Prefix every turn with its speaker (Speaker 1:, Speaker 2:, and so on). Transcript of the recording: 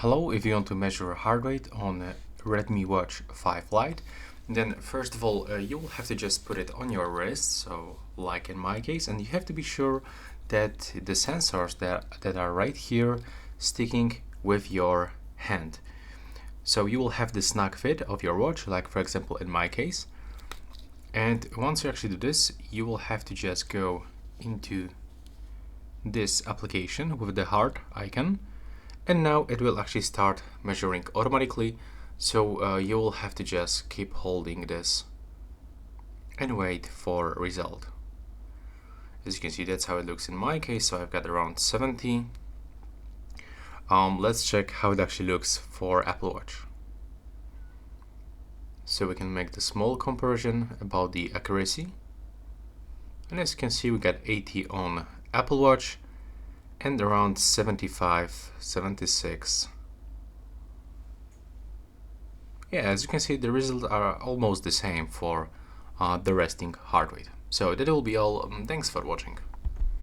Speaker 1: Hello, if you want to measure heart rate on a Redmi Watch 5 Lite, then first of all you will have to just put it on your wrist, so like in my case, and you have to be sure that the sensors that are right here sticking with your hand. So you will have the snug fit of your watch, like for example in my case. And once you actually do this, you will have to just go into this application with the heart icon. And now it will actually start measuring automatically, so you will have to just keep holding this and wait for a result. As you can see, that's how it looks in my case, so I've got around 70. Let's check how it actually looks for Apple Watch. So we can make the small comparison about the accuracy. And as you can see, we got 80 on Apple Watch and around 75, 76. Yeah, as you can see, the results are almost the same for the resting heart rate. So that will be all. Thanks for watching.